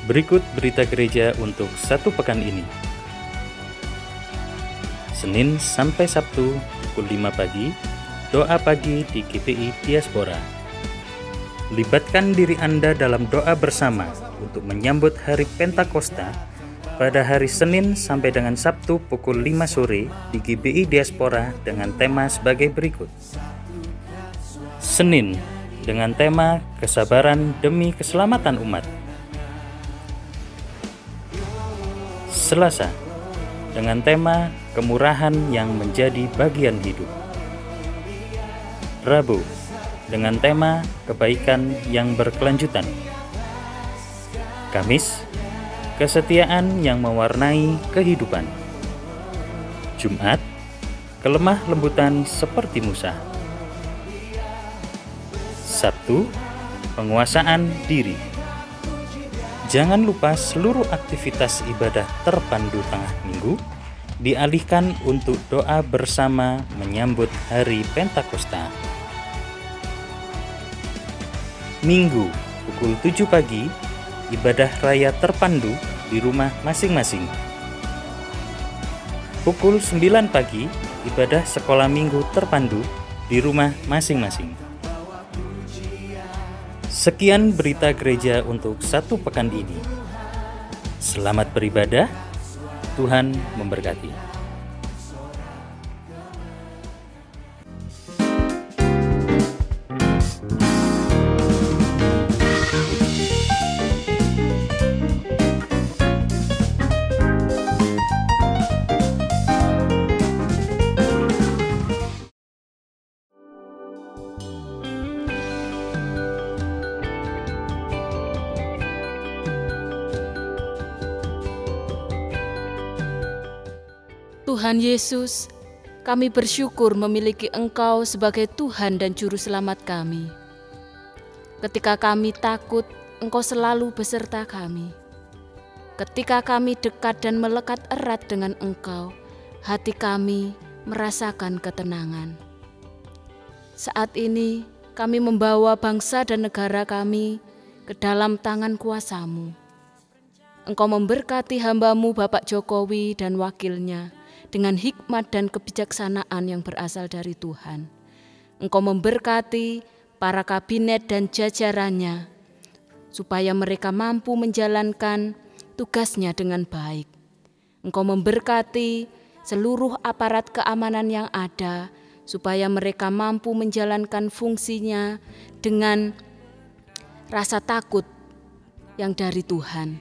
Berikut berita gereja untuk satu pekan ini. Senin sampai Sabtu pukul 5 pagi, doa pagi di GPI Diaspora. Libatkan diri Anda dalam doa bersama untuk menyambut hari Pentakosta pada hari Senin sampai dengan Sabtu pukul 5 sore di GPI Diaspora dengan tema sebagai berikut. Senin dengan tema kesabaran demi keselamatan umat. Selasa dengan tema kemurahan yang menjadi bagian hidup. Rabu dengan tema kebaikan yang berkelanjutan. Kamis, kesetiaan yang mewarnai kehidupan. Jumat, kelemah lembutan seperti Musa. Sabtu, penguasaan diri. Jangan lupa seluruh aktivitas ibadah terpandu tengah minggu dialihkan untuk doa bersama menyambut hari Pentakosta. Minggu pukul 7 pagi, ibadah raya terpandu di rumah masing-masing. Pukul 9 pagi, ibadah sekolah minggu terpandu di rumah masing-masing. Sekian berita gereja untuk satu pekan ini. Selamat beribadah, Tuhan memberkati. Tuhan Yesus, kami bersyukur memiliki Engkau sebagai Tuhan dan Juru Selamat kami. Ketika kami takut, Engkau selalu beserta kami. Ketika kami dekat dan melekat erat dengan Engkau, hati kami merasakan ketenangan. Saat ini, kami membawa bangsa dan negara kami ke dalam tangan kuasa-Mu. Engkau memberkati hamba-Mu Bapak Jokowi dan wakilnya, dengan hikmat dan kebijaksanaan yang berasal dari Tuhan. Engkau memberkati para kabinet dan jajarannya, supaya mereka mampu menjalankan tugasnya dengan baik. Engkau memberkati seluruh aparat keamanan yang ada, supaya mereka mampu menjalankan fungsinya dengan rasa takut yang dari Tuhan.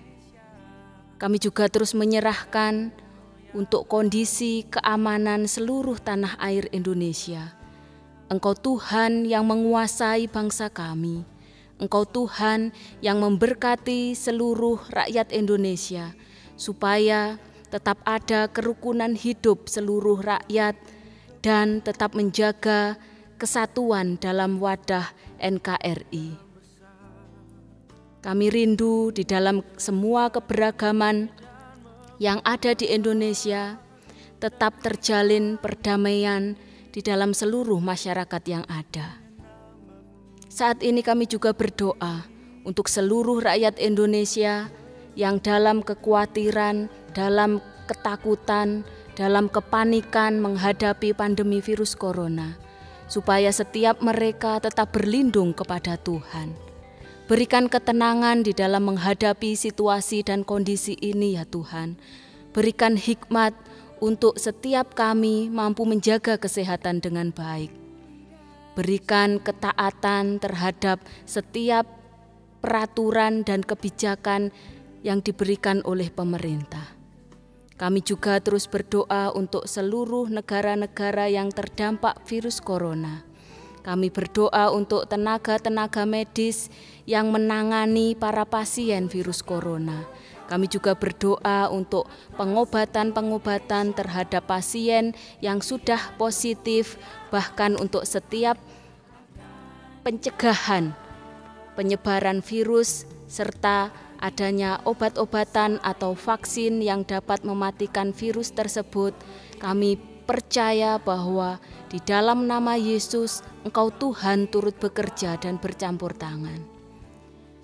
Kami juga terus menyerahkan untuk kondisi keamanan seluruh tanah air Indonesia. Engkau Tuhan yang menguasai bangsa kami. Engkau Tuhan yang memberkati seluruh rakyat Indonesia, supaya tetap ada kerukunan hidup seluruh rakyat dan tetap menjaga kesatuan dalam wadah NKRI. Kami rindu di dalam semua keberagaman yang ada di Indonesia, tetap terjalin perdamaian di dalam seluruh masyarakat yang ada. Saat ini kami juga berdoa untuk seluruh rakyat Indonesia yang dalam kekhawatiran, dalam ketakutan, dalam kepanikan menghadapi pandemi virus corona, supaya setiap mereka tetap berlindung kepada Tuhan. Berikan ketenangan di dalam menghadapi situasi dan kondisi ini ya Tuhan. Berikan hikmat untuk setiap kami mampu menjaga kesehatan dengan baik. Berikan ketaatan terhadap setiap peraturan dan kebijakan yang diberikan oleh pemerintah. Kami juga terus berdoa untuk seluruh negara-negara yang terdampak virus corona. Kami berdoa untuk tenaga-tenaga medis yang menangani para pasien virus corona. Kami juga berdoa untuk pengobatan-pengobatan terhadap pasien yang sudah positif, bahkan untuk setiap pencegahan penyebaran virus serta adanya obat-obatan atau vaksin yang dapat mematikan virus tersebut. Kami percaya bahwa di dalam nama Yesus, Engkau Tuhan turut bekerja dan bercampur tangan.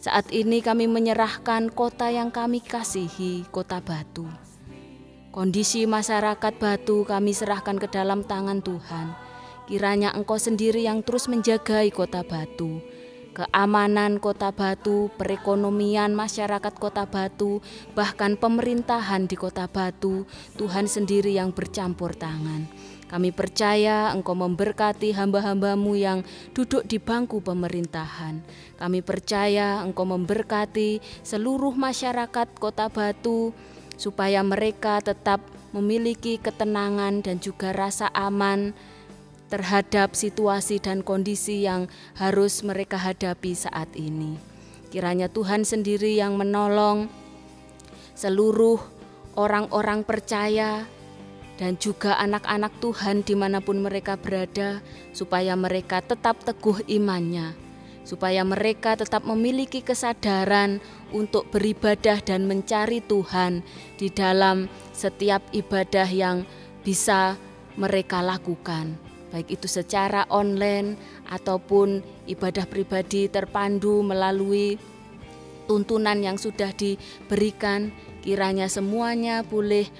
Saat ini kami menyerahkan kota yang kami kasihi, Kota Batu. Kondisi masyarakat Batu kami serahkan ke dalam tangan Tuhan. Kiranya Engkau sendiri yang terus menjagai Kota Batu. Keamanan Kota Batu, perekonomian masyarakat Kota Batu, bahkan pemerintahan di Kota Batu, Tuhan sendiri yang bercampur tangan. Kami percaya Engkau memberkati hamba-hambamu yang duduk di bangku pemerintahan. Kami percaya Engkau memberkati seluruh masyarakat Kota Batu, supaya mereka tetap memiliki ketenangan dan juga rasa aman terhadap situasi dan kondisi yang harus mereka hadapi saat ini. Kiranya Tuhan sendiri yang menolong seluruh orang-orang percaya dan juga anak-anak Tuhan dimanapun mereka berada, supaya mereka tetap teguh imannya, supaya mereka tetap memiliki kesadaran untuk beribadah dan mencari Tuhan di dalam setiap ibadah yang bisa mereka lakukan, baik itu secara online ataupun ibadah pribadi terpandu melalui tuntunan yang sudah diberikan. Kiranya semuanya boleh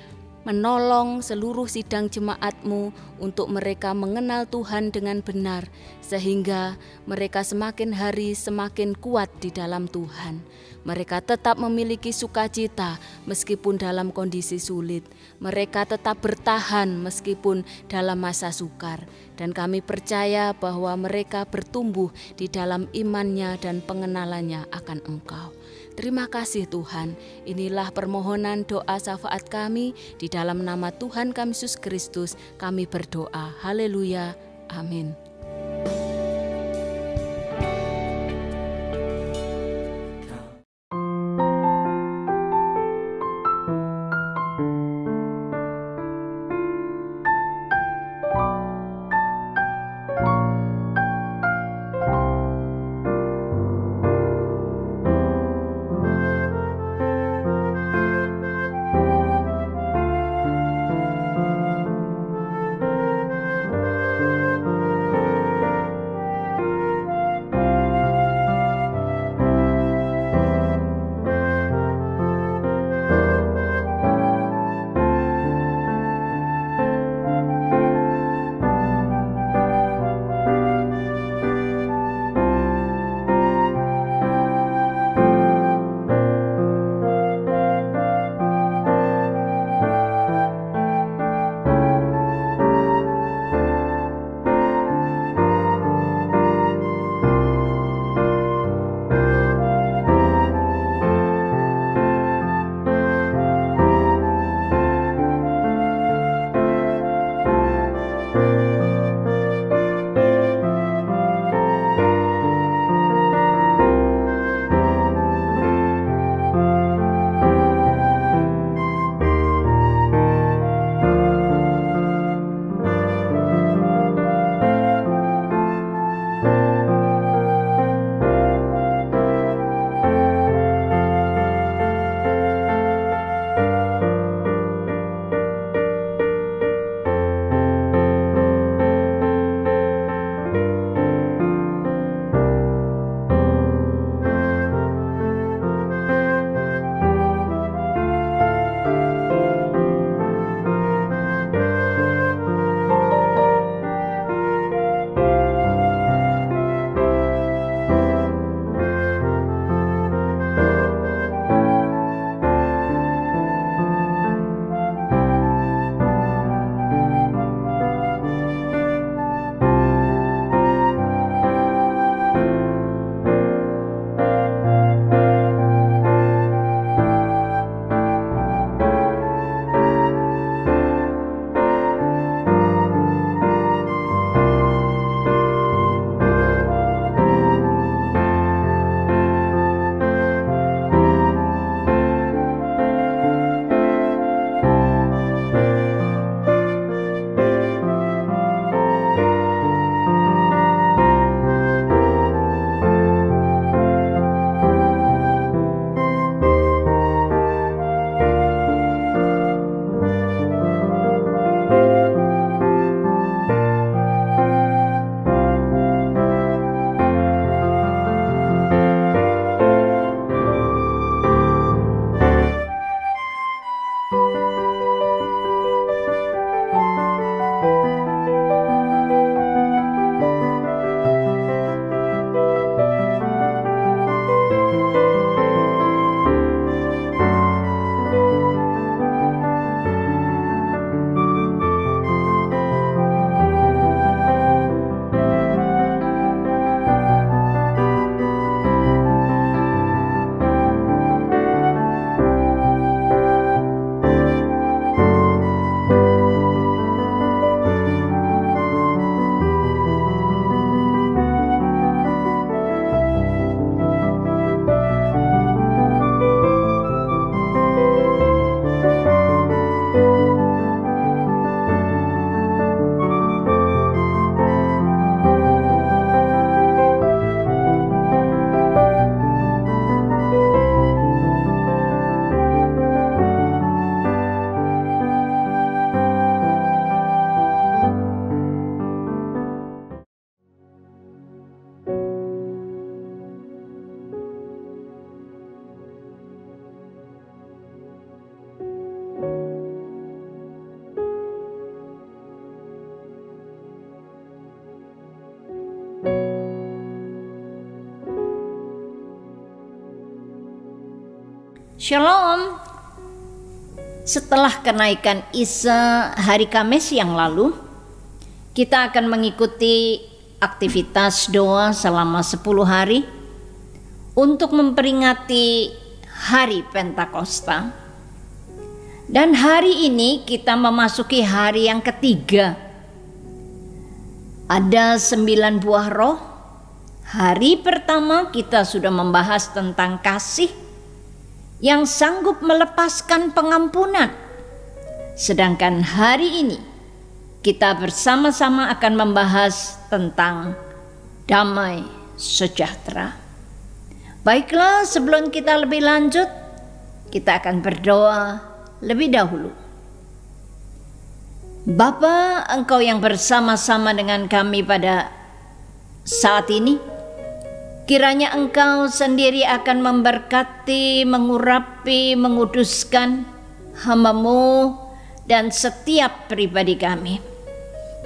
menolong seluruh sidang jemaat-Mu untuk mereka mengenal Tuhan dengan benar, sehingga mereka semakin hari semakin kuat di dalam Tuhan. Mereka tetap memiliki sukacita meskipun dalam kondisi sulit. Mereka tetap bertahan meskipun dalam masa sukar. Dan kami percaya bahwa mereka bertumbuh di dalam imannya dan pengenalannya akan Engkau. Terima kasih Tuhan. Inilah permohonan doa syafaat kami. Di dalam nama Tuhan kami Yesus Kristus kami berdoa. Haleluya. Amin. Shalom. Setelah kenaikan Isa hari Kamis yang lalu, kita akan mengikuti aktivitas doa selama 10 hari untuk memperingati hari Pentakosta. Dan hari ini kita memasuki hari yang ketiga. Ada 9 buah roh. Hari pertama kita sudah membahas tentang kasih yang sanggup melepaskan pengampunan. Sedangkan hari ini kita bersama-sama akan membahas tentang damai sejahtera. Baiklah, sebelum kita lebih lanjut, kita akan berdoa lebih dahulu. Bapa, Engkau yang bersama-sama dengan kami pada saat ini, kiranya Engkau sendiri akan memberkati, mengurapi, menguduskan hamba-Mu dan setiap pribadi kami.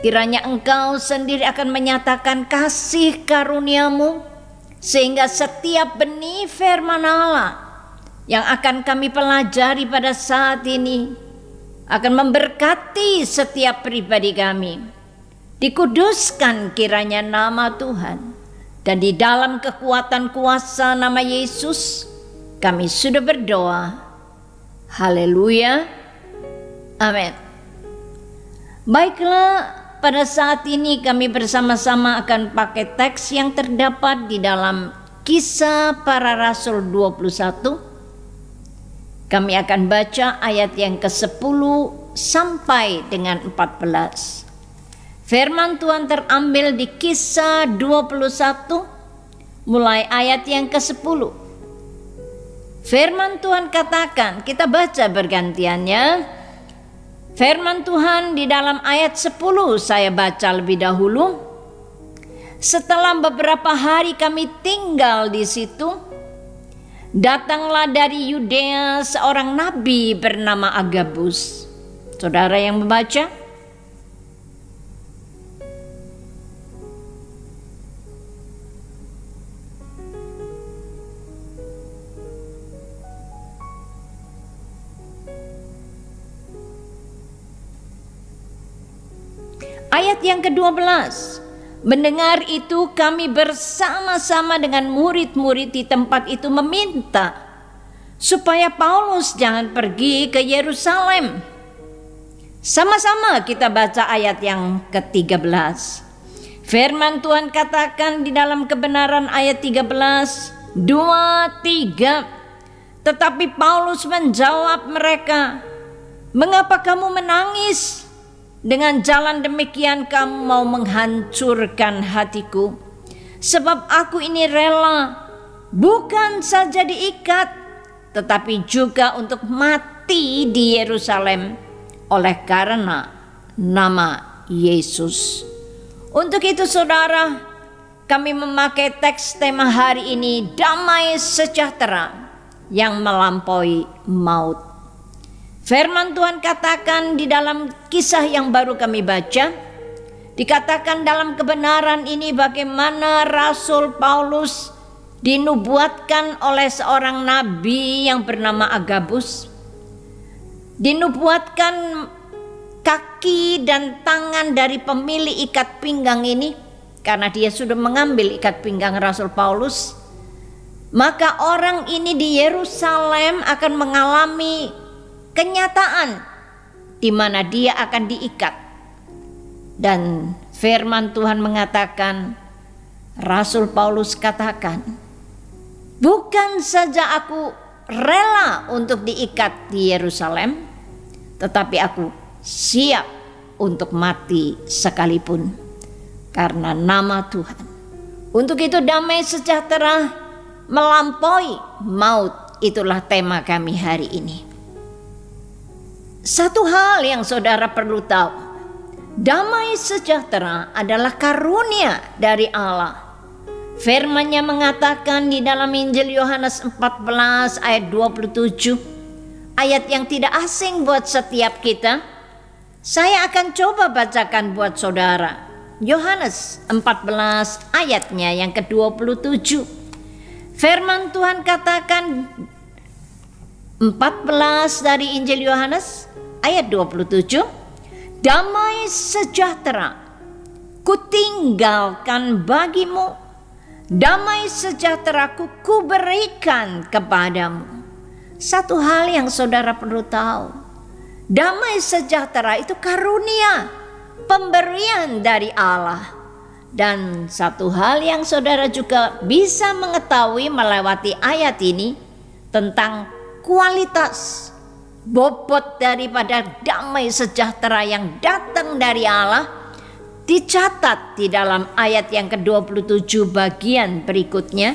Kiranya Engkau sendiri akan menyatakan kasih karunia-Mu, sehingga setiap benih firman Allah yang akan kami pelajari pada saat ini akan memberkati setiap pribadi kami. Dikuduskan kiranya nama Tuhan. Dan di dalam kekuatan kuasa nama Yesus, kami sudah berdoa. Haleluya. Amin. Baiklah, pada saat ini kami bersama-sama akan pakai teks yang terdapat di dalam Kisah Para Rasul 21. Kami akan baca ayat yang ke-10 sampai dengan 14. Firman Tuhan terambil di Kisah 21 mulai ayat yang ke-10. Firman Tuhan katakan, kita baca bergantiannya. Firman Tuhan di dalam ayat 10 saya baca lebih dahulu. Setelah beberapa hari kami tinggal di situ, datanglah dari Yudea seorang nabi bernama Agabus. Saudara yang membaca? Ayat yang ke-12. Mendengar itu kami bersama-sama dengan murid-murid di tempat itu meminta supaya Paulus jangan pergi ke Yerusalem. Sama-sama kita baca ayat yang ke-13. Firman Tuhan katakan di dalam Kebenaran ayat 13, 2, 3. Tetapi Paulus menjawab mereka, "Mengapa kamu menangis? Dengan jalan demikian kamu mau menghancurkan hatiku. Sebab aku ini rela bukan saja diikat, tetapi juga untuk mati di Yerusalem oleh karena nama Yesus." Untuk itu saudara, kami memakai teks tema hari ini, damai sejahtera yang melampaui maut. Firman Tuhan katakan di dalam kisah yang baru kami baca, dikatakan dalam kebenaran ini bagaimana Rasul Paulus dinubuatkan oleh seorang nabi yang bernama Agabus. Dinubuatkan kaki dan tangan dari pemilik ikat pinggang ini, karena dia sudah mengambil ikat pinggang Rasul Paulus. Maka orang ini di Yerusalem akan mengalami kenyataan di mana dia akan diikat. Dan firman Tuhan mengatakan, Rasul Paulus katakan, "Bukan saja aku rela untuk diikat di Yerusalem, tetapi aku siap untuk mati sekalipun karena nama Tuhan." Untuk itu damai sejahtera melampaui maut, itulah tema kami hari ini. Satu hal yang saudara perlu tahu, damai sejahtera adalah karunia dari Allah. Firman-Nya mengatakan di dalam Injil Yohanes 14 ayat 27, ayat yang tidak asing buat setiap kita. Saya akan coba bacakan buat saudara. Yohanes 14 ayatnya yang ke-27. Firman Tuhan katakan, 14 dari Injil Yohanes ayat 27. Damai sejahtera kutinggalkan bagimu, damai sejahtera kuberikan kepadamu. Satu hal yang saudara perlu tahu, damai sejahtera itu karunia, pemberian dari Allah. Dan satu hal yang saudara juga bisa mengetahui melewati ayat ini tentang kualitas bobot daripada damai sejahtera yang datang dari Allah, dicatat di dalam ayat yang ke-27 bagian berikutnya.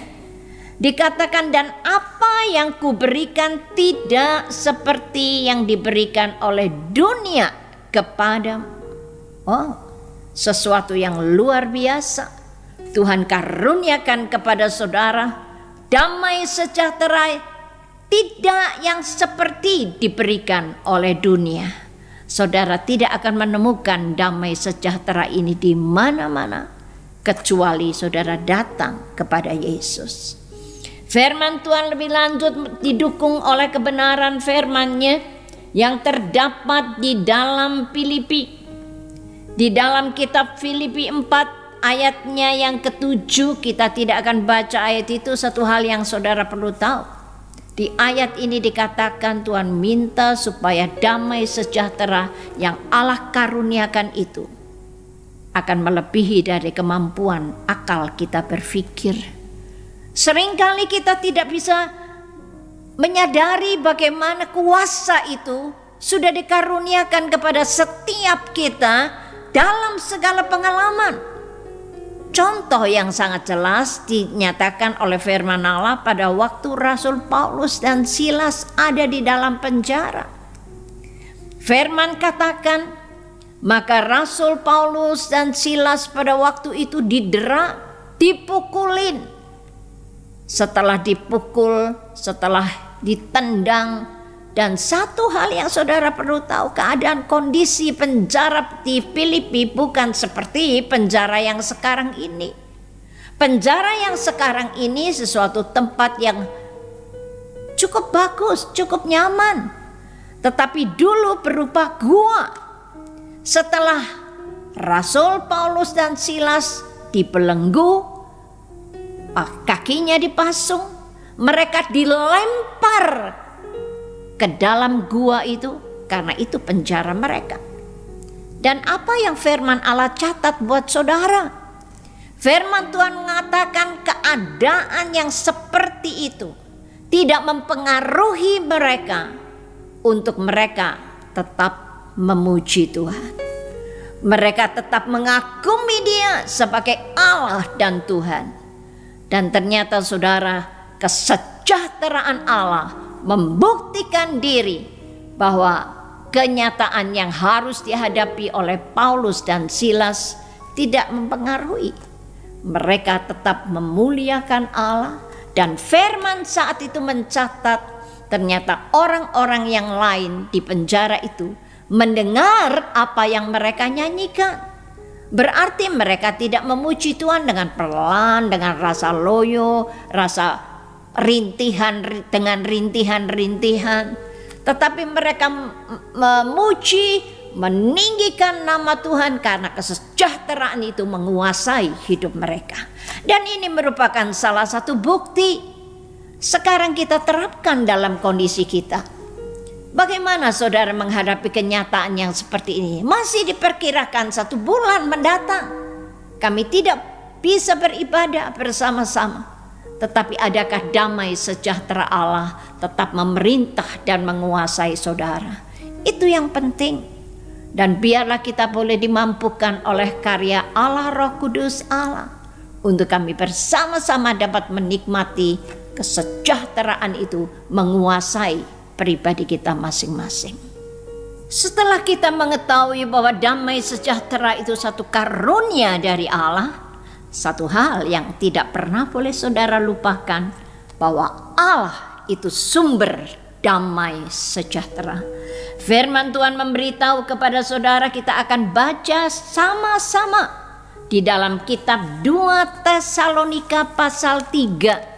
Dikatakan, dan apa yang kuberikan tidak seperti yang diberikan oleh dunia kepadamu. Oh, sesuatu yang luar biasa. Tuhan karuniakan kepada saudara damai sejahtera tidak yang seperti diberikan oleh dunia. Saudara tidak akan menemukan damai sejahtera ini di mana-mana kecuali saudara datang kepada Yesus. Firman Tuhan lebih lanjut didukung oleh kebenaran firman-Nya yang terdapat di dalam Filipi. Di dalam kitab Filipi 4 ayatnya yang ke-7, kita tidak akan baca ayat itu. Satu hal yang saudara perlu tahu, di ayat ini dikatakan Tuhan minta supaya damai sejahtera yang Allah karuniakan itu akan melebihi dari kemampuan akal kita berpikir. Seringkali kita tidak bisa menyadari bagaimana kuasa itu sudah dikaruniakan kepada setiap kita dalam segala pengalaman. Contoh yang sangat jelas dinyatakan oleh firman Allah pada waktu Rasul Paulus dan Silas ada di dalam penjara. Firman katakan, maka Rasul Paulus dan Silas pada waktu itu didera, dipukulin. Setelah dipukul, setelah ditendang, dan satu hal yang saudara perlu tahu, keadaan kondisi penjara di Filipi bukan seperti penjara yang sekarang ini. Penjara yang sekarang ini sesuatu tempat yang cukup bagus, cukup nyaman. Tetapi dulu berupa gua. Setelah Rasul Paulus dan Silas dibelenggu, kakinya dipasung, mereka dilempar ke dalam gua itu karena itu penjara mereka. Dan apa yang firman Allah catat buat saudara? Firman Tuhan mengatakan keadaan yang seperti itu tidak mempengaruhi mereka untuk mereka tetap memuji Tuhan. Mereka tetap mengagumi Dia sebagai Allah dan Tuhan. Dan ternyata saudara, kesejahteraan Allah membuktikan diri bahwa kenyataan yang harus dihadapi oleh Paulus dan Silas tidak mempengaruhi. Mereka tetap memuliakan Allah, dan firman saat itu mencatat ternyata orang-orang yang lain di penjara itu mendengar apa yang mereka nyanyikan. Berarti mereka tidak memuji Tuhan dengan pelan, dengan rasa loyo, rasa rintihan, dengan rintihan-rintihan. Tetapi mereka memuji, meninggikan nama Tuhan karena kesejahteraan itu menguasai hidup mereka. Dan ini merupakan salah satu bukti sekarang kita terapkan dalam kondisi kita. Bagaimana saudara menghadapi kenyataan yang seperti ini? Masih diperkirakan 1 bulan mendatang kami tidak bisa beribadah bersama-sama. Tetapi adakah damai sejahtera Allah tetap memerintah dan menguasai saudara? Itu yang penting. Dan biarlah kita boleh dimampukan oleh karya Allah Roh Kudus Allah untuk kami bersama-sama dapat menikmati kesejahteraan itu menguasai pribadi kita masing-masing. Setelah kita mengetahui bahwa damai sejahtera itu satu karunia dari Allah, satu hal yang tidak pernah boleh saudara lupakan, bahwa Allah itu sumber damai sejahtera. Firman Tuhan memberitahu kepada saudara, kita akan baca sama-sama di dalam kitab 2 Tesalonika pasal 3.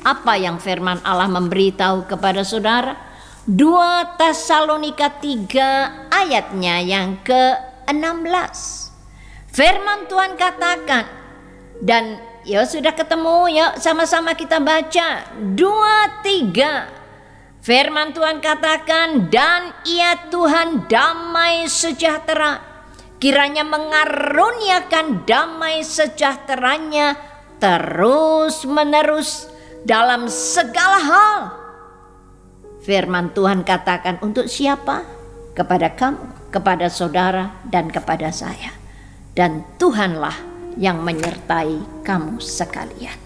Apa yang firman Allah memberitahu kepada saudara? 2 Tesalonika 3 ayatnya yang ke-16. Firman Tuhan katakan, dan ya sudah ketemu, ya sama-sama kita baca 2-3. Firman Tuhan katakan, dan ia Tuhan damai sejahtera, kiranya mengaruniakan damai sejahteranya terus menerus dalam segala hal. Firman Tuhan katakan untuk siapa? Kepada kamu, kepada saudara, dan kepada saya. Dan Tuhanlah yang menyertai kamu sekalian.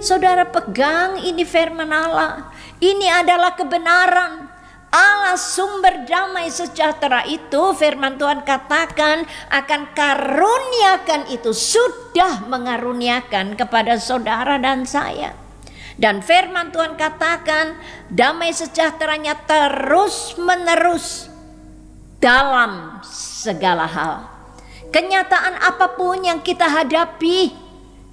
Saudara, pegang ini firman Allah. Ini adalah kebenaran. Allah sumber damai sejahtera itu, firman Tuhan katakan akan karuniakan itu, sudah mengaruniakan kepada saudara dan saya. Dan firman Tuhan katakan damai sejahteranya terus menerus dalam segala hal. Kenyataan apapun yang kita hadapi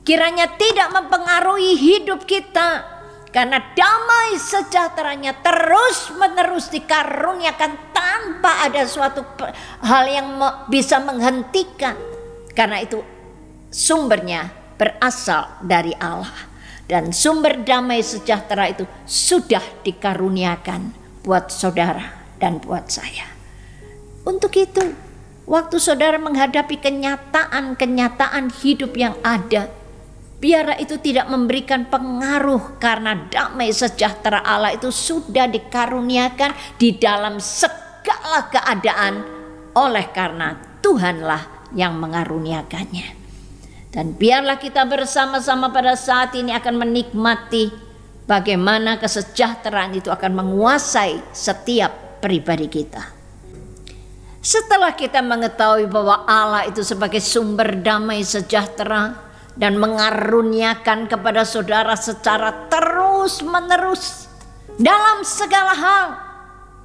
kiranya tidak mempengaruhi hidup kita, karena damai sejahteranya terus menerus dikaruniakan tanpa ada suatu hal yang bisa menghentikan. Karena itu sumbernya berasal dari Allah. Dan sumber damai sejahtera itu sudah dikaruniakan buat saudara dan buat saya. Untuk itu, waktu saudara menghadapi kenyataan hidup yang ada, biarlah itu tidak memberikan pengaruh, karena damai sejahtera Allah itu sudah dikaruniakan di dalam segala keadaan oleh karena Tuhanlah yang mengaruniakannya. Dan biarlah kita bersama-sama pada saat ini akan menikmati bagaimana kesejahteraan itu akan menguasai setiap pribadi kita. Setelah kita mengetahui bahwa Allah itu sebagai sumber damai sejahtera dan mengaruniakan kepada saudara secara terus menerus dalam segala hal,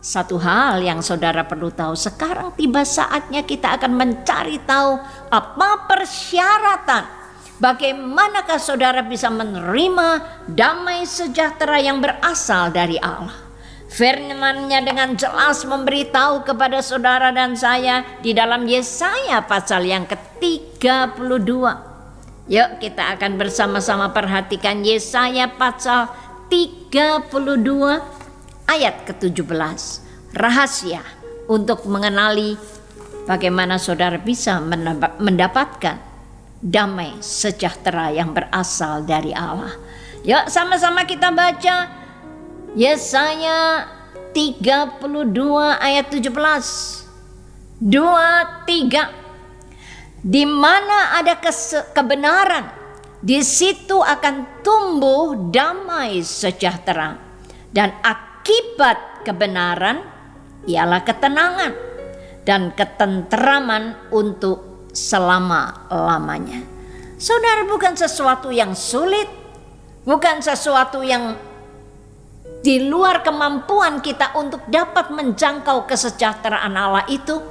satu hal yang saudara perlu tahu, sekarang tiba saatnya kita akan mencari tahu apa persyaratan, bagaimanakah saudara bisa menerima damai sejahtera yang berasal dari Allah. Firman-Nya dengan jelas memberitahu kepada saudara dan saya di dalam Yesaya pasal yang ke-32. Yuk kita akan bersama-sama perhatikan Yesaya pasal 32 ayat ke-17. Rahasia untuk mengenali bagaimana saudara bisa mendapatkan damai sejahtera yang berasal dari Allah. Yuk sama-sama kita baca Yesaya 32 ayat 17. 2-3. Di mana ada kebenaran, di situ akan tumbuh damai sejahtera, dan akibat kebenaran ialah ketenangan dan ketenteraman untuk selama-lamanya. Saudara, bukan sesuatu yang sulit, bukan sesuatu yang di luar kemampuan kita untuk dapat menjangkau kesejahteraan Allah itu,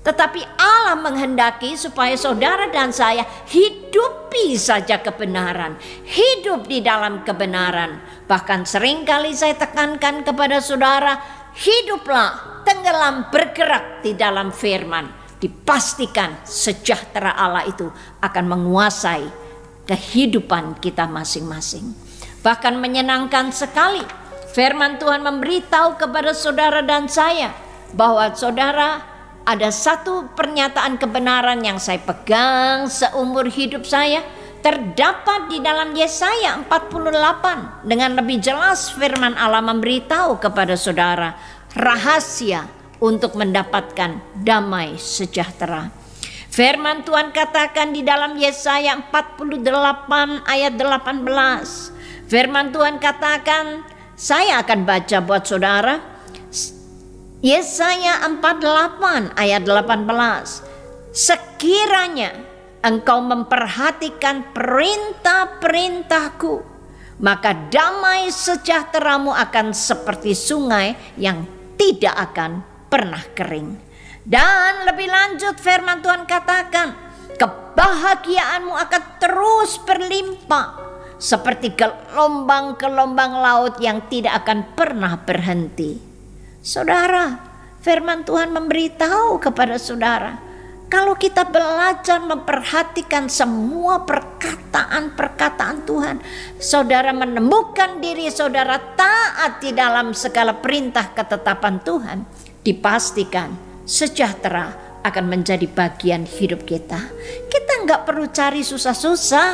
tetapi Allah menghendaki supaya saudara dan saya hidupi saja kebenaran, hidup di dalam kebenaran. Bahkan seringkali saya tekankan kepada saudara, hiduplah tenggelam bergerak di dalam firman. Dipastikan sejahtera Allah itu akan menguasai kehidupan kita masing-masing. Bahkan menyenangkan sekali, firman Tuhan memberitahu kepada saudara dan saya bahwa saudara, ada satu pernyataan kebenaran yang saya pegang seumur hidup saya, terdapat di dalam Yesaya 48. Dengan lebih jelas firman Allah memberitahu kepada saudara rahasia untuk mendapatkan damai sejahtera. Firman Tuhan katakan di dalam Yesaya 48 ayat 18. Firman Tuhan katakan, saya akan baca buat saudara. Yesaya 48 ayat 18. Sekiranya engkau memperhatikan perintah-perintahku, maka damai sejahteramu akan seperti sungai yang tidak akan pernah kering. Dan lebih lanjut firman Tuhan katakan, kebahagiaanmu akan terus berlimpah seperti gelombang-gelombang laut yang tidak akan pernah berhenti. Saudara, firman Tuhan memberitahu kepada saudara, kalau kita belajar memperhatikan semua perkataan-perkataan Tuhan, saudara menemukan diri saudara taat di dalam segala perintah ketetapan Tuhan, dipastikan sejahtera akan menjadi bagian hidup kita. Kita nggak perlu cari susah-susah,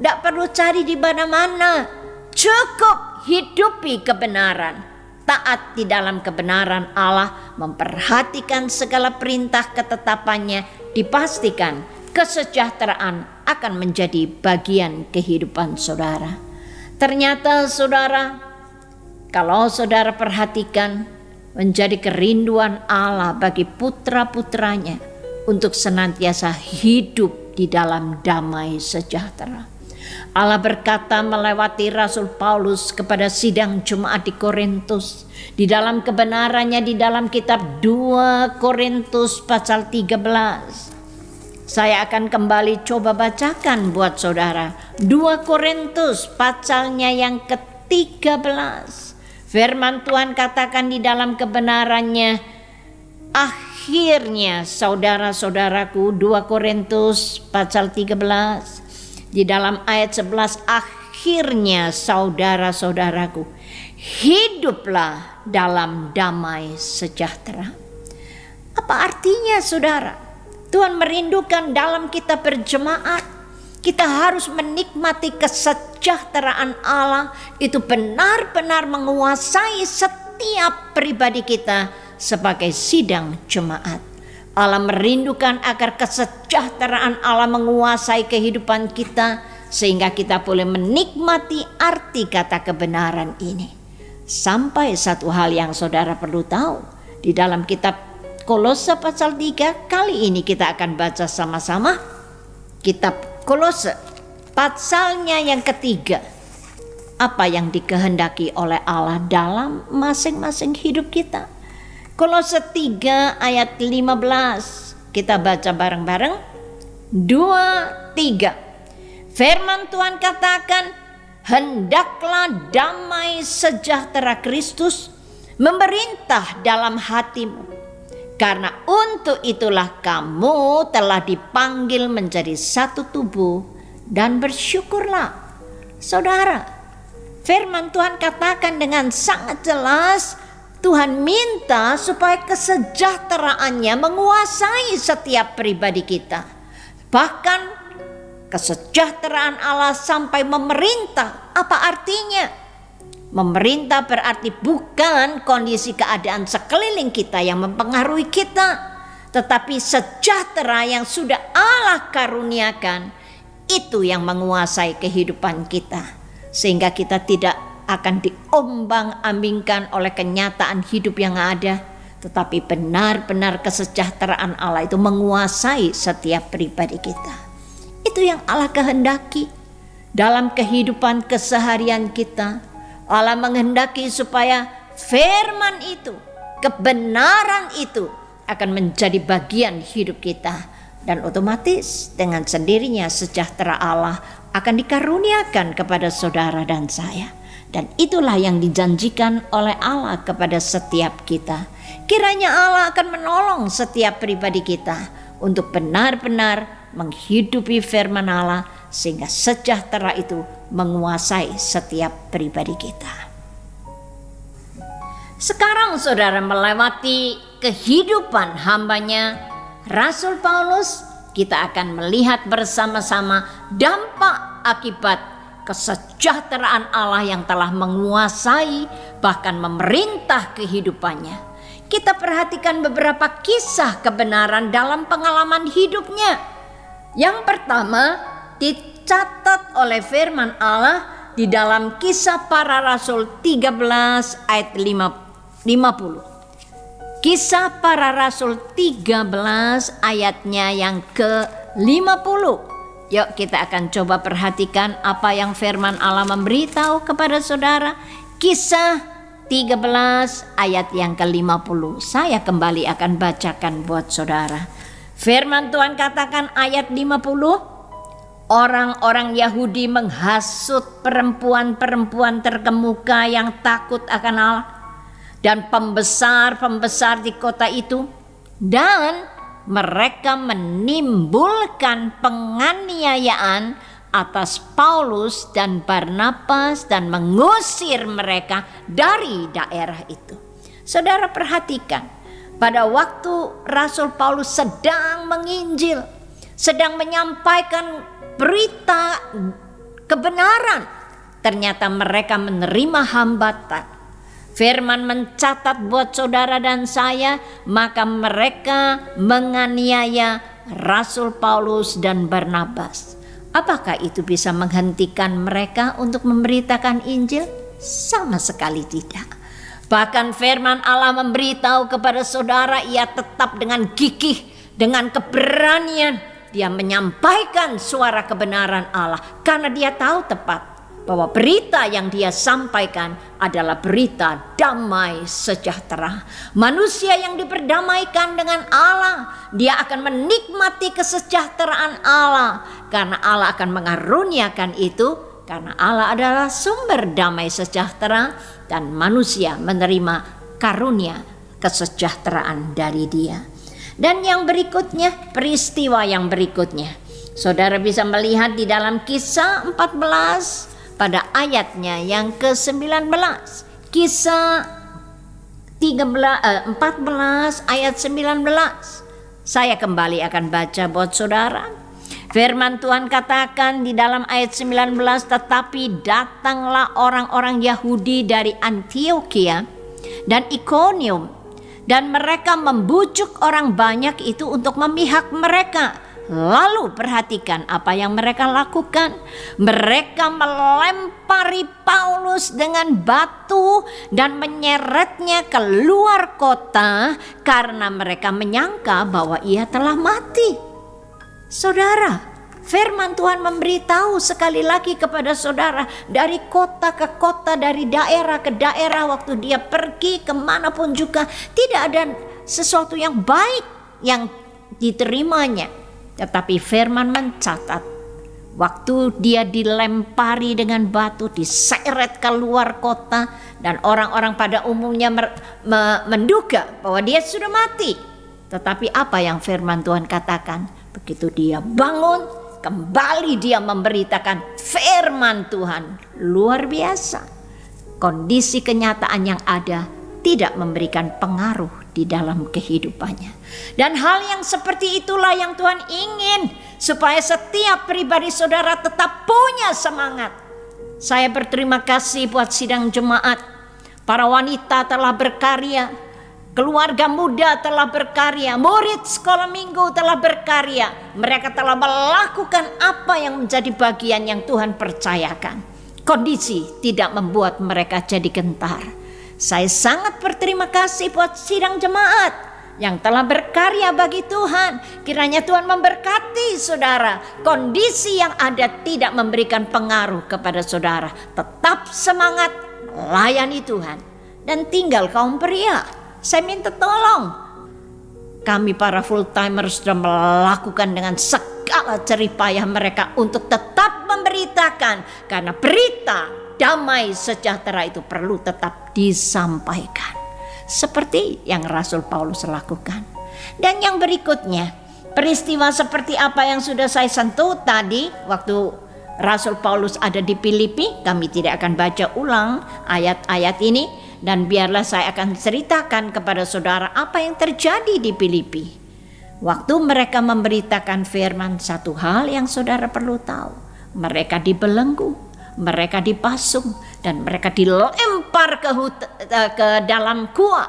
nggak perlu cari di mana-mana, cukup hidupi kebenaran. Taat di dalam kebenaran Allah, memperhatikan segala perintah ketetapannya, dipastikan kesejahteraan akan menjadi bagian kehidupan saudara. Ternyata saudara, kalau saudara perhatikan, menjadi kerinduan Allah bagi putra-putranya untuk senantiasa hidup di dalam damai sejahtera. Allah berkata melewati Rasul Paulus kepada sidang jemaat di Korintus, di dalam kebenarannya di dalam kitab 2 Korintus pasal 13. Saya akan kembali coba bacakan buat saudara 2 Korintus pasalnya yang ke-13. Firman Tuhan katakan di dalam kebenarannya, akhirnya saudara-saudaraku, 2 Korintus pasal 13. Di dalam ayat 11, akhirnya saudara-saudaraku, hiduplah dalam damai sejahtera. Apa artinya saudara? Tuhan merindukan dalam kita berjemaat, kita harus menikmati kesejahteraan Allah, itu benar-benar menguasai setiap pribadi kita sebagai sidang jemaat. Allah merindukan agar kesejahteraan Allah menguasai kehidupan kita, sehingga kita boleh menikmati arti kata kebenaran ini. Sampai satu hal yang saudara perlu tahu, di dalam kitab Kolose pasal 3, kali ini kita akan baca sama-sama kitab Kolose pasalnya yang ketiga. Apa yang dikehendaki oleh Allah dalam masing-masing hidup kita. Kolose 3 ayat 15. Kita baca bareng-bareng. 2, 3. Firman Tuhan katakan, hendaklah damai sejahtera Kristus memerintah dalam hatimu. Karena untuk itulah kamu telah dipanggil menjadi satu tubuh dan bersyukurlah. Saudara, firman Tuhan katakan dengan sangat jelas, Tuhan minta supaya kesejahteraannya menguasai setiap pribadi kita. Bahkan kesejahteraan Allah sampai memerintah. Apa artinya? Memerintah berarti bukan kondisi keadaan sekeliling kita yang mempengaruhi kita, tetapi sejahtera yang sudah Allah karuniakan, itu yang menguasai kehidupan kita. Sehingga kita tidak akan diombang-ambingkan oleh kenyataan hidup yang ada, tetapi benar-benar kesejahteraan Allah itu menguasai setiap pribadi kita. Itu yang Allah kehendaki dalam kehidupan keseharian kita. Allah menghendaki supaya firman itu, kebenaran itu akan menjadi bagian hidup kita, dan otomatis dengan sendirinya sejahtera Allah akan dikaruniakan kepada saudara dan saya. Dan itulah yang dijanjikan oleh Allah kepada setiap kita. Kiranya Allah akan menolong setiap pribadi kita untuk benar-benar menghidupi firman Allah, sehingga sejahtera itu menguasai setiap pribadi kita. Sekarang saudara melewati kehidupan hambanya Rasul Paulus, kita akan melihat bersama-sama dampak akibat kesejahteraan Allah yang telah menguasai bahkan memerintah kehidupannya. Kita perhatikan beberapa kisah kebenaran dalam pengalaman hidupnya. Yang pertama dicatat oleh firman Allah di dalam Kisah Para Rasul 13 ayat 50. Kisah Para Rasul 13 ayatnya yang ke-50. Yuk kita akan coba perhatikan apa yang firman Allah memberitahu kepada saudara. Kisah 13 ayat yang ke-50. Saya kembali akan bacakan buat saudara. Firman Tuhan katakan ayat 50. Orang-orang Yahudi menghasut perempuan-perempuan terkemuka yang takut akan Allah. dan pembesar-pembesar di kota itu, dan mereka menimbulkan penganiayaan atas Paulus dan Barnabas dan mengusir mereka dari daerah itu. Saudara perhatikan, pada waktu Rasul Paulus sedang menginjil, sedang menyampaikan berita kebenaran, ternyata mereka menerima hambatan. Firman mencatat buat saudara dan saya, maka mereka menganiaya Rasul Paulus dan Barnabas. Apakah itu bisa menghentikan mereka untuk memberitakan Injil? Sama sekali tidak. Bahkan firman Allah memberitahu kepada saudara, ia tetap dengan gigih, dengan keberanian, dia menyampaikan suara kebenaran Allah, karena dia tahu tepat bahwa berita yang dia sampaikan adalah berita damai sejahtera. Manusia yang diperdamaikan dengan Allah, dia akan menikmati kesejahteraan Allah, karena Allah akan mengaruniakan itu, karena Allah adalah sumber damai sejahtera dan manusia menerima karunia kesejahteraan dari Dia. Dan yang berikutnya, peristiwa yang berikutnya, saudara bisa melihat di dalam Kisah 14 pada ayatnya yang ke-19. Kisah 14 ayat 19. Saya kembali akan baca buat saudara. Firman Tuhan katakan di dalam ayat 19, tetapi datanglah orang-orang Yahudi dari Antioquia dan Ikonium, dan mereka membujuk orang banyak itu untuk memihak mereka. Lalu perhatikan apa yang mereka lakukan. Mereka melempari Paulus dengan batu dan menyeretnya keluar kota karena mereka menyangka bahwa ia telah mati. Saudara, firman Tuhan memberitahu sekali lagi kepada saudara, dari kota ke kota, dari daerah ke daerah, waktu dia pergi kemanapun juga tidak ada sesuatu yang baik yang diterimanya. Tetapi firman mencatat, waktu dia dilempari dengan batu, diseret keluar kota, dan orang-orang pada umumnya menduga bahwa dia sudah mati. Tetapi apa yang firman Tuhan katakan? Begitu dia bangun, kembali dia memberitakan firman Tuhan. Luar biasa. Kondisi kenyataan yang ada tidak memberikan pengaruh di dalam kehidupannya. Dan hal yang seperti itulah yang Tuhan ingin, supaya setiap pribadi saudara tetap punya semangat. Saya berterima kasih buat sidang jemaat. Para wanita telah berkarya, keluarga muda telah berkarya, murid sekolah minggu telah berkarya. Mereka telah melakukan apa yang menjadi bagian yang Tuhan percayakan. Kondisi tidak membuat mereka jadi gentar. Saya sangat berterima kasih buat sidang jemaat yang telah berkarya bagi Tuhan. Kiranya Tuhan memberkati saudara. Kondisi yang ada tidak memberikan pengaruh kepada saudara. Tetap semangat layani Tuhan. Dan tinggal kaum pria, saya minta tolong. Kami para full timer sudah melakukan dengan segala jeripayah mereka untuk tetap memberitakan, karena berita damai sejahtera itu perlu tetap disampaikan, seperti yang Rasul Paulus lakukan. Dan yang berikutnya, peristiwa seperti apa yang sudah saya sentuh tadi waktu Rasul Paulus ada di Filipi. Kami tidak akan baca ulang ayat-ayat ini, dan biarlah saya akan ceritakan kepada saudara apa yang terjadi di Filipi. Waktu mereka memberitakan firman, satu hal yang saudara perlu tahu, mereka dibelenggu, mereka dipasung, dan mereka dilempar ke dalam gua.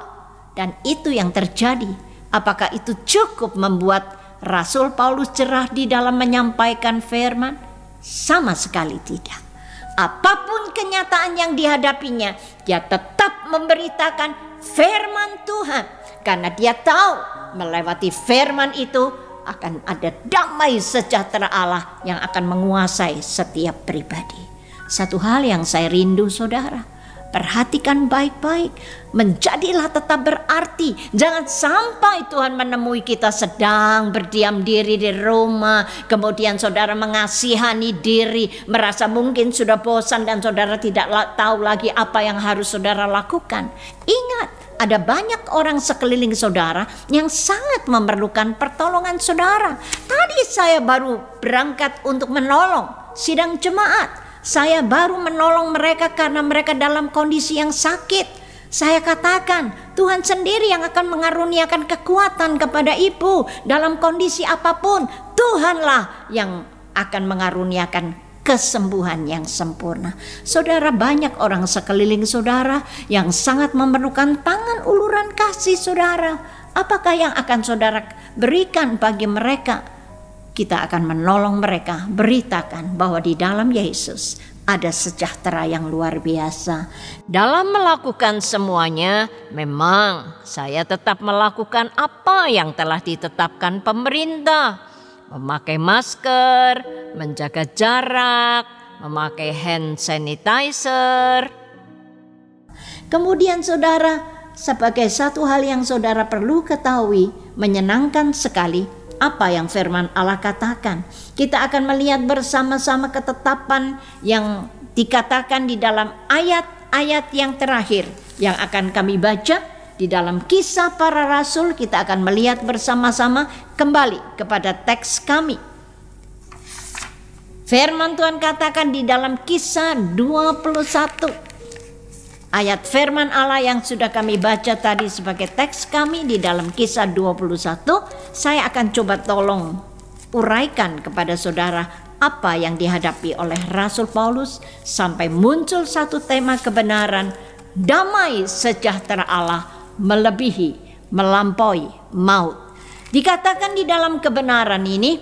Dan itu yang terjadi. Apakah itu cukup membuat Rasul Paulus cerah di dalam menyampaikan firman? Sama sekali tidak. Apapun kenyataan yang dihadapinya, dia tetap memberitakan firman Tuhan. Karena dia tahu melewati firman itu akan ada damai sejahtera Allah yang akan menguasai setiap pribadi. Satu hal yang saya rindu saudara, perhatikan baik-baik, menjadilah tetap berarti. Jangan sampai Tuhan menemui kita sedang berdiam diri di rumah, kemudian saudara mengasihani diri, merasa mungkin sudah bosan dan saudara tidak tahu lagi apa yang harus saudara lakukan. Ingat, ada banyak orang sekeliling saudara yang sangat memerlukan pertolongan saudara. Tadi saya baru berangkat untuk menolong sidang jemaat. Saya baru menolong mereka karena mereka dalam kondisi yang sakit. Saya katakan, Tuhan sendiri yang akan mengaruniakan kekuatan kepada ibu dalam kondisi apapun. Tuhanlah yang akan mengaruniakan kesembuhan yang sempurna. Saudara, banyak orang sekeliling saudara yang sangat memerlukan tangan uluran kasih saudara. Apakah yang akan saudara berikan bagi mereka? Kita akan menolong mereka, beritakan bahwa di dalam Yesus ada sejahtera yang luar biasa. Dalam melakukan semuanya, memang saya tetap melakukan apa yang telah ditetapkan pemerintah. Memakai masker, menjaga jarak, memakai hand sanitizer. Kemudian saudara, sebagai satu hal yang saudara perlu ketahui, menyenangkan sekali apa yang firman Allah katakan. Kita akan melihat bersama-sama ketetapan yang dikatakan di dalam ayat-ayat yang terakhir yang akan kami baca di dalam Kisah Para Rasul. Kita akan melihat bersama-sama kembali kepada teks kami. Firman Tuhan katakan di dalam Kisah 21. Ayat firman Allah yang sudah kami baca tadi sebagai teks kami di dalam Kisah 21, saya akan coba tolong uraikan kepada saudara apa yang dihadapi oleh Rasul Paulus sampai muncul satu tema kebenaran, damai sejahtera Allah melebihi, melampaui maut. Dikatakan di dalam kebenaran ini,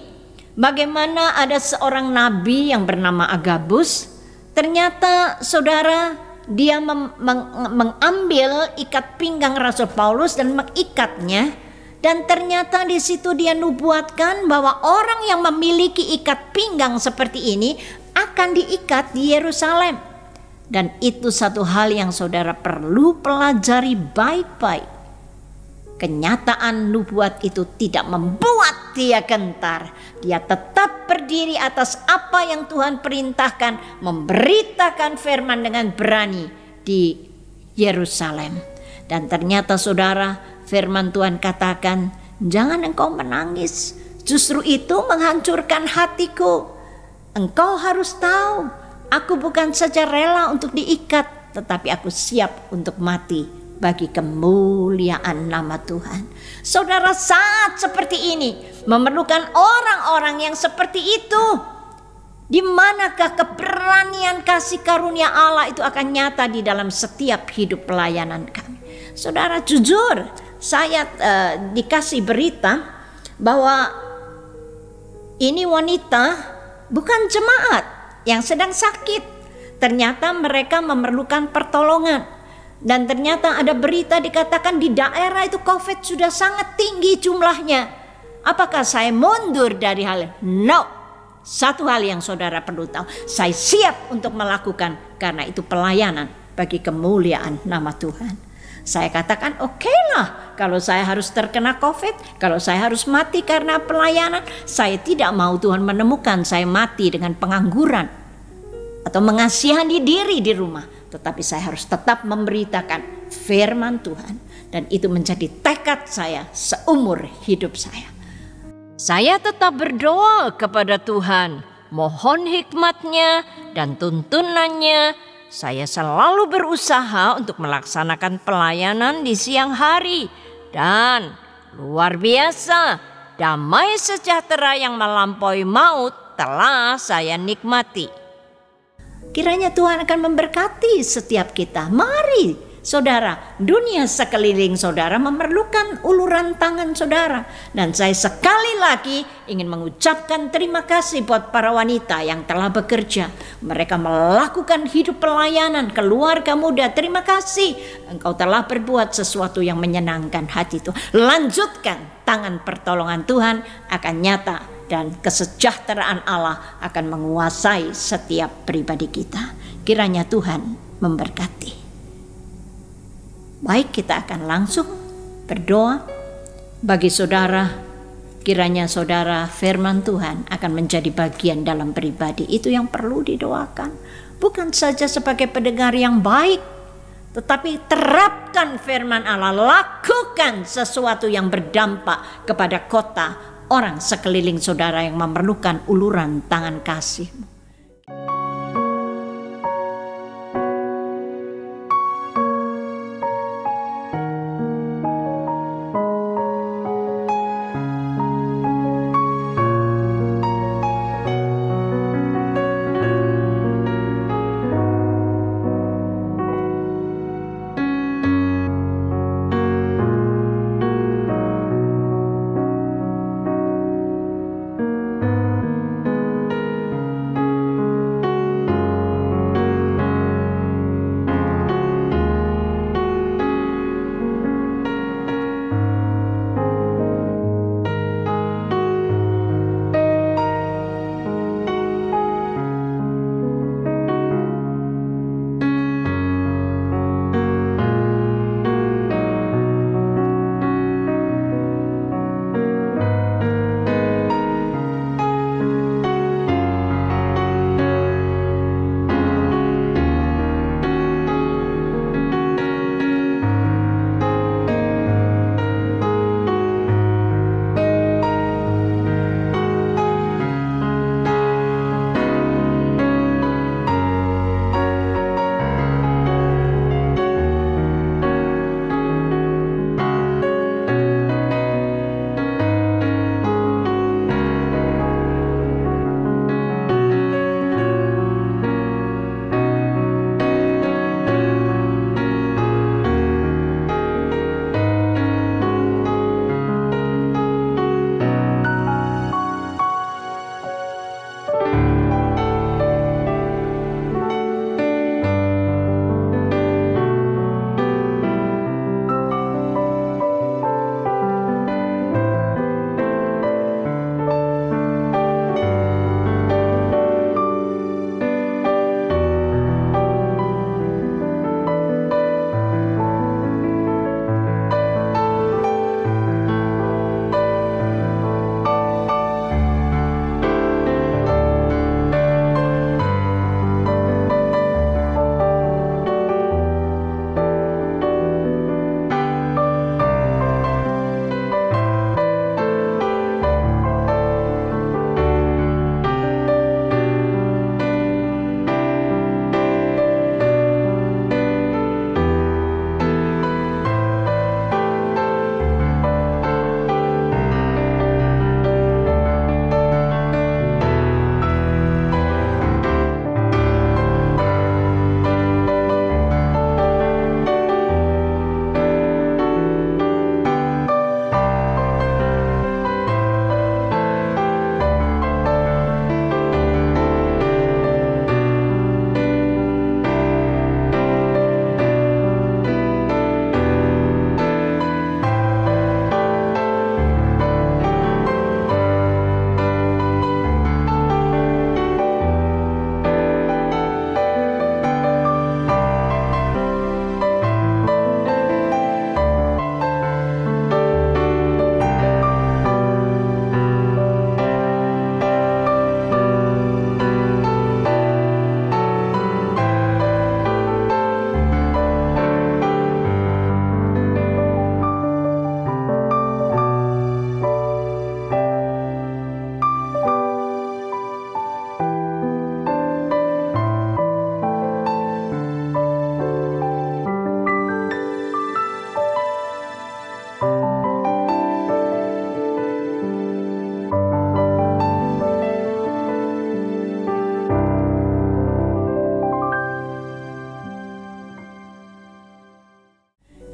bagaimana ada seorang nabi yang bernama Agabus. Ternyata saudara, dia mengambil ikat pinggang Rasul Paulus dan mengikatnya, dan ternyata di situ dia nubuatkan bahwa orang yang memiliki ikat pinggang seperti ini akan diikat di Yerusalem. Dan itu satu hal yang saudara perlu pelajari baik-baik. Kenyataan nubuat itu tidak membuat dia gentar. Dia tetap berdiri atas apa yang Tuhan perintahkan, memberitakan firman dengan berani di Yerusalem. Dan ternyata saudara, firman Tuhan katakan, jangan engkau menangis, justru itu menghancurkan hatiku. Engkau harus tahu, aku bukan saja rela untuk diikat, tetapi aku siap untuk mati bagi kemuliaan nama Tuhan. Saudara, saat seperti ini memerlukan orang-orang yang seperti itu. Di manakah keberanian kasih karunia Allah itu akan nyata di dalam setiap hidup pelayanan kami. Saudara, jujur saya dikasih berita bahwa ini wanita bukan jemaat yang sedang sakit. Ternyata mereka memerlukan pertolongan. Dan ternyata ada berita dikatakan di daerah itu COVID sudah sangat tinggi jumlahnya. Apakah saya mundur dari hal? No. Satu hal yang saudara perlu tahu, saya siap untuk melakukan karena itu pelayanan bagi kemuliaan nama Tuhan. Saya katakan oke lah, kalau saya harus terkena COVID, kalau saya harus mati karena pelayanan, saya tidak mau Tuhan menemukan saya mati dengan pengangguran atau mengasihani diri di rumah. Tetapi saya harus tetap memberitakan firman Tuhan. Dan itu menjadi tekad saya seumur hidup saya. Saya tetap berdoa kepada Tuhan, mohon hikmatnya dan tuntunannya. Saya selalu berusaha untuk melaksanakan pelayanan di siang hari. Dan luar biasa, damai sejahtera yang melampaui maut telah saya nikmati. Kiranya Tuhan akan memberkati setiap kita. Mari saudara, dunia sekeliling saudara memerlukan uluran tangan saudara. Dan saya sekali lagi ingin mengucapkan terima kasih buat para wanita yang telah bekerja. Mereka melakukan hidup pelayanan, keluarga muda. Terima kasih, engkau telah berbuat sesuatu yang menyenangkan hati Tuhan. Lanjutkan, tangan pertolongan Tuhan akan nyata. Dan kesejahteraan Allah akan menguasai setiap pribadi kita. Kiranya Tuhan memberkati. Baik, kita akan langsung berdoa bagi saudara. Kiranya saudara, firman Tuhan akan menjadi bagian dalam pribadi. Itu yang perlu didoakan. Bukan saja sebagai pendengar yang baik, tetapi terapkan firman Allah, lakukan sesuatu yang berdampak kepada kota, orang sekeliling saudara yang memerlukan uluran tangan kasih-Mu.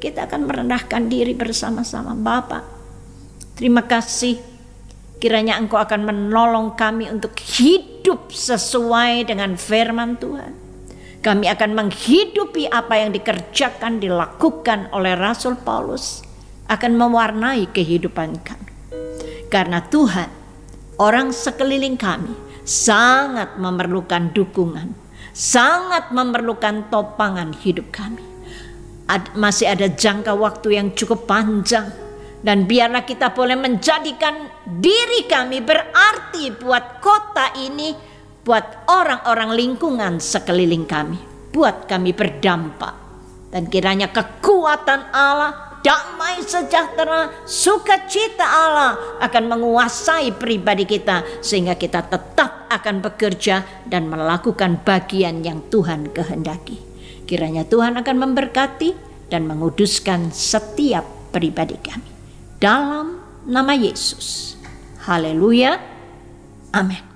kita akan merendahkan diri bersama-sama. Bapa, terima kasih, kiranya Engkau akan menolong kami untuk hidup sesuai dengan firman Tuhan. Kami akan menghidupi apa yang dikerjakan, dilakukan oleh Rasul Paulus, akan mewarnai kehidupan kami. Karena Tuhan, orang sekeliling kami sangat memerlukan dukungan, sangat memerlukan topangan hidup kami. Masih ada jangka waktu yang cukup panjang, dan biarlah kita boleh menjadikan diri kami berarti buat kota ini, buat orang-orang lingkungan sekeliling kami, buat kami berdampak Dan kiranya kekuatan Allah, damai sejahtera, sukacita Allah akan menguasai pribadi kita, sehingga kita tetap akan bekerja dan melakukan bagian yang Tuhan kehendaki. Kiranya Tuhan akan memberkati dan menguduskan setiap pribadi kami. Dalam nama Yesus. Haleluya. Amin.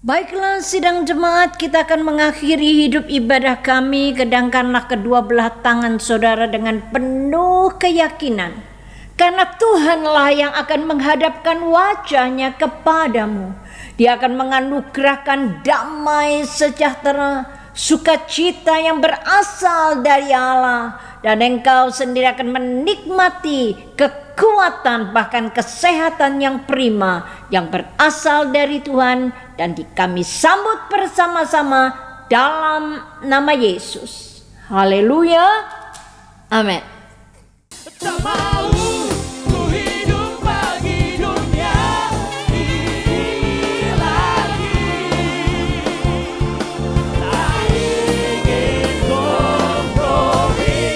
Baiklah sidang jemaat, kita akan mengakhiri hidup ibadah kami. Kedangkanlah kedua belah tangan saudara dengan penuh keyakinan, karena Tuhanlah yang akan menghadapkan wajahnya kepadamu. Dia akan menganugerahkan damai sejahtera, sukacita yang berasal dari Allah, dan engkau sendiri akan menikmati kekuatan bahkan kesehatan yang prima yang berasal dari Tuhan, dan kami sambut bersama-sama dalam nama Yesus. Haleluya. Amin. Tak mau ku hidup bagi dunia ini lagi. Tak ingin kompromi,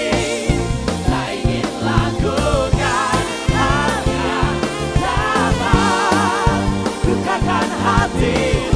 tak ingin lakukan hal yang dapat lukakan hati.